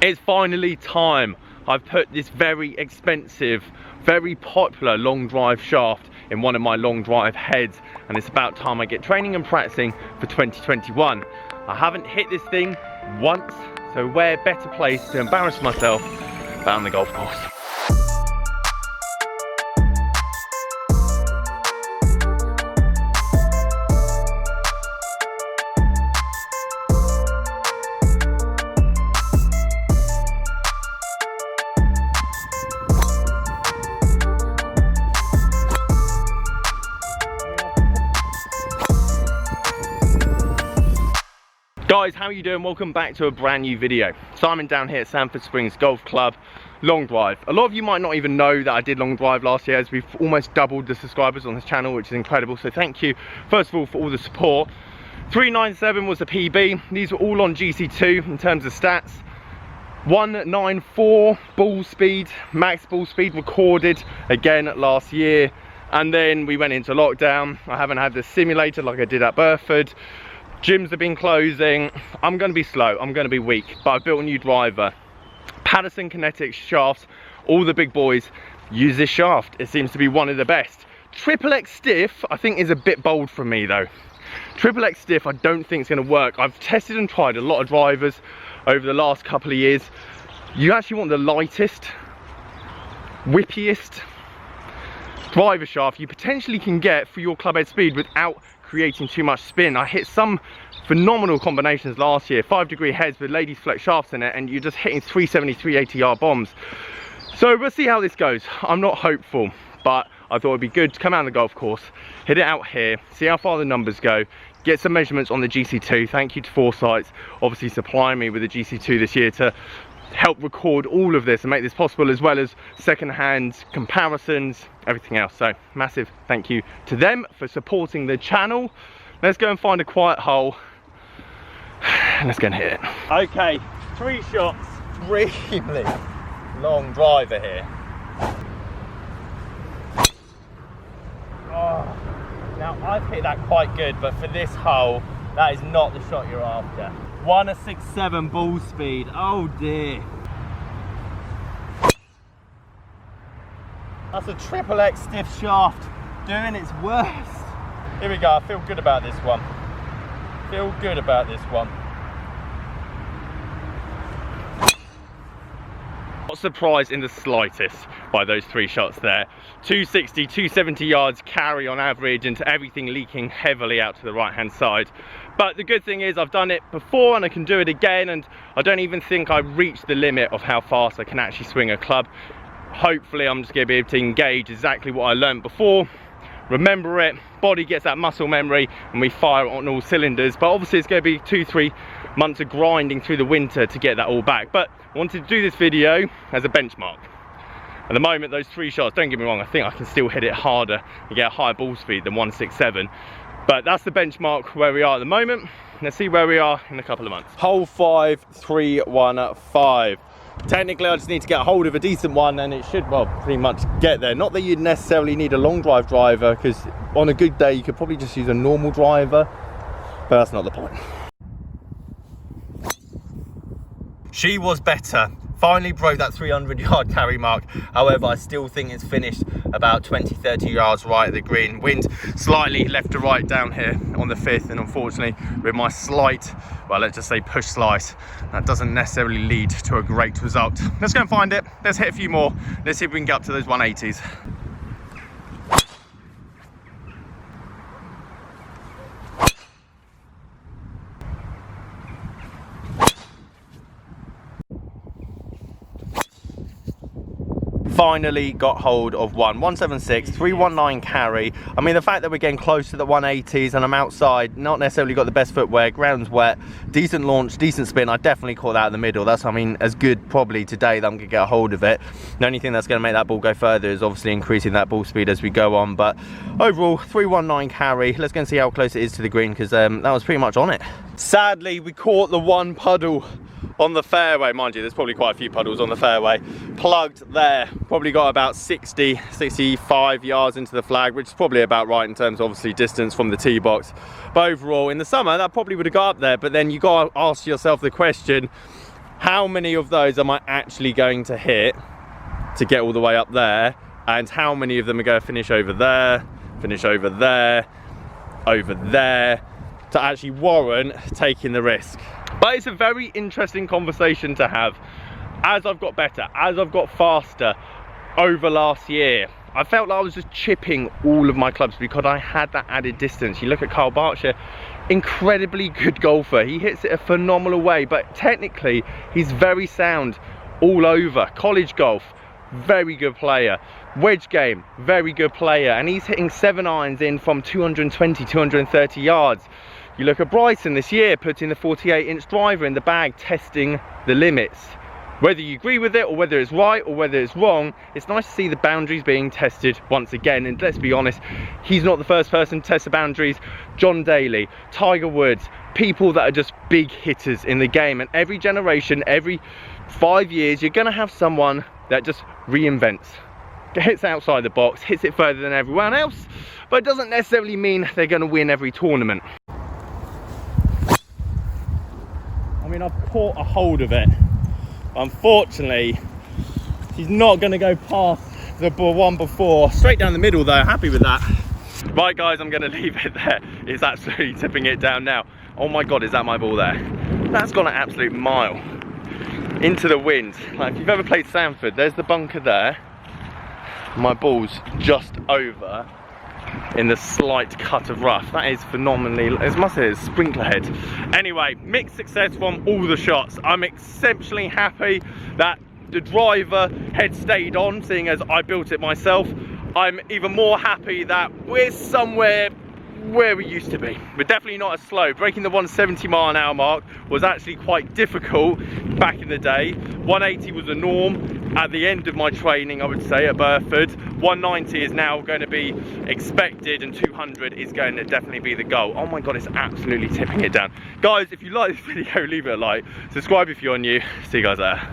It's finally time. I've put this very expensive, very popular long drive shaft in one of my long drive heads, and it's about time I get training and practicing for 2021. I haven't hit this thing once, so where better place to embarrass myself than on the golf course. Guys, how are you doing? Welcome back to a brand new video. Simon down here at Sanford Springs Golf Club, long drive. A lot of you might not even know that I did long drive last year, as we've almost doubled the subscribers on this channel, which is incredible. So thank you, first of all, for all the support. 397 was the PB. These were all on GC2 in terms of stats. 194 ball speed, max ball speed recorded again last year. And then we went into lockdown. I haven't had the simulator like I did at Burford. Gyms have been closing. I'm going to be slow, I'm going to be weak, but I've built a new driver. Paterson Kinetixx shafts, all the big boys use this shaft. It seems to be one of the best. XXX stiff, I think, is a bit bold for me though. XXX stiff, I don't think it's going to work. I've tested and tried a lot of drivers over the last couple of years. You actually want the lightest, whippiest driver shaft you potentially can get for your club head speed without creating too much spin. I hit some phenomenal combinations last year, 5-degree heads with ladies flex shafts in it, and you're just hitting 370, 380 yard bombs. So we'll see how this goes. I'm not hopeful, but I thought it'd be good to come out on the golf course, hit it out here, see how far the numbers go, get some measurements on the GC2. Thank you to Foresight, obviously supplying me with the GC2 this year to help record all of this and make this possible, as well as second-hand comparisons, everything else. So massive thank you to them for supporting the channel. Let's go and find a quiet hole and let's go and hit it. Okay, 3 shots, really long driver here. Oh, now I've hit that quite good, but for this hole, that is not the shot you're after. 167 ball speed, oh dear. That's a XXX stiff shaft doing its worst. Here we go, I feel good about this one. Feel good about this one. Not surprised in the slightest by those 3 shots there. 260, 270 yards carry on average, and everything leaking heavily out to the right hand side. But the good thing is I've done it before and I can do it again, and I don't even think I've reached the limit of how fast I can actually swing a club. Hopefully I'm just going to be able to engage exactly what I learned before, remember it, body gets that muscle memory, and we fire on all cylinders. But obviously it's going to be 2-3 months of grinding through the winter to get that all back. But I wanted to do this video as a benchmark. At the moment, those 3 shots, don't get me wrong, I think I can still hit it harder and get a higher ball speed than 167. But that's the benchmark where we are at the moment. Let's see where we are in a couple of months. Hole 5, 3-1-5. Technically, I just need to get a hold of a decent one and it should, well, pretty much get there. Not that you'd necessarily need a long drive driver, because on a good day, you could probably just use a normal driver, but that's not the point. She was better. Finally broke that 300 yard carry mark. However, I still think it's finished about 20-30 yards right at the green. Wind slightly left to right down here on the 5th, and unfortunately with my slight, well, let's just say push slice, that doesn't necessarily lead to a great result. Let's go and find it. Let's hit a few more. Let's see if we can get up to those 180s. Finally got hold of one. 176, 319 carry. I mean, the fact that we're getting close to the 180s and I'm outside, not necessarily got the best footwear, ground's wet, decent launch, decent spin. I definitely caught that in the middle. That's, I mean, as good probably today that I'm gonna get a hold of it. The only thing that's gonna make that ball go further is obviously increasing that ball speed as we go on. But overall, 319 carry. Let's go and see how close it is to the green, because that was pretty much on it. Sadly, we caught the one puddle on the fairway. Mind you, there's probably quite a few puddles on the fairway. Plugged there, probably got about 60, 65 yards into the flag, which is probably about right in terms of obviously distance from the tee box. But overall, in the summer, that probably would have got up there. But then you got to ask yourself the question, how many of those am I actually going to hit to get all the way up there, and how many of them are going to finish over there, over there, to actually warrant taking the risk. But it's a very interesting conversation to have. As I've got better, as I've got faster over last year, I felt like I was just chipping all of my clubs because I had that added distance. You look at Voucher, incredibly good golfer. He hits it a phenomenal way, but technically he's very sound all over. College golf, very good player. Wedge game, very good player, and he's hitting 7 irons in from 220, 230 yards. You look at Bryson this year, putting the 48-inch driver in the bag, testing the limits. Whether you agree with it, or whether it's right, or whether it's wrong, it's nice to see the boundaries being tested once again. And let's be honest, he's not the first person to test the boundaries. John Daly, Tiger Woods, people that are just big hitters in the game. And every generation, every 5 years, you're gonna have someone that just reinvents, hits outside the box, hits it further than everyone else, but it doesn't necessarily mean they're gonna win every tournament. I mean, I've caught a hold of it. Unfortunately, he's not going to go past the one before. Straight down the middle though, happy with that. Right guys, I'm going to leave it there. It's absolutely tipping it down now. Oh my God, is that my ball there? That's gone an absolute mile into the wind. Like, if you've ever played Sanford, there's the bunker there. My ball's just over in the slight cut of rough. That is phenomenally, it must say it's sprinkler head. Anyway, mixed success from all the shots. I'm exceptionally happy that the driver head stayed on, seeing as I built it myself. I'm even more happy that we're somewhere where we used to be. We're definitely not as slow. Breaking the 170-mile-an-hour mark was actually quite difficult back in the day. 180 was the norm at the end of my training, I would say, at Burford. 190 is now going to be expected, and 200 is going to definitely be the goal. Oh my God, it's absolutely tipping it down. Guys, if you like this video, leave it a like. Subscribe if you're new. See you guys there.